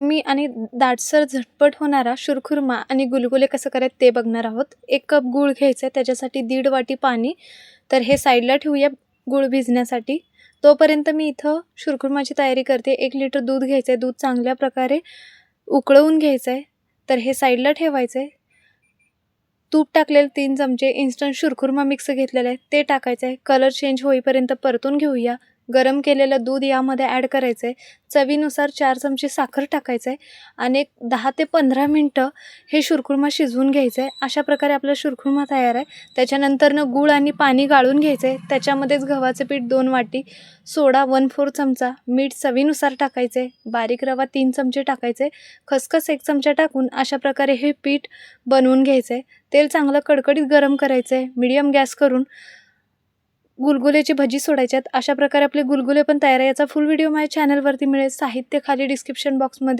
मी आणि दाटसर झटपट होणारा शुरखुरमा आणि गुलगुले कसं करायचं ते बघणार आहोत. 1 कप गूळ घ्यायचा आहे, त्याच्यासाठी 1.5 वाटी पाणी. तर हे साईडला ठेवूया गूळ भिजण्यासाठी. तोपर्यंत मी इथं शुरखुरमाची तयारी करते. 1 लिटर दूध घ्यायचं आहे. दूध चांगल्या प्रकारे उकळवून घ्यायचं आहे. तर हे साईडला ठेवायचं आहे. तूप टाकलेले 3 चमचे इन्स्टंट शुरखुरमा मिक्स घेतलेलं आहे ते टाकायचं आहे. कलर चेंज होईपर्यंत परतून घेऊया. गरम केलेलं दूध यामध्ये ॲड करायचं आहे. चवीनुसार 4 चमचे साखर टाकायचं आहे आणि एक 10 ते 15 मिनटं हे शुरखुरमा शिजवून घ्यायचं आहे. अशा प्रकारे आपला शुरखुरमा तयार आहे. त्याच्यानंतरनं गूळ आणि पाणी गाळून घ्यायचं आहे. त्याच्यामध्येच गव्हाचं पीठ 2 वाटी, सोडा 1/4 चमचा, मीठ चवीनुसार टाकायचं आहे. बारीक रवा 3 चमचे टाकायचे, खसखस 1 चमचा टाकून अशा प्रकारे हे पीठ बनवून घ्यायचं आहे. तेल चांगलं कडकडीत गरम करायचं आहे. मीडियम गॅस करून गुलगुल्याची भजी सोडायच्यात. अशा प्रकारे आपले गुलगुले पण तयार आहे. याचा फुल व्हिडिओ माझ्या चॅनलवरती मिळेल. साहित्य खाली डिस्क्रिप्शन बॉक्समध्ये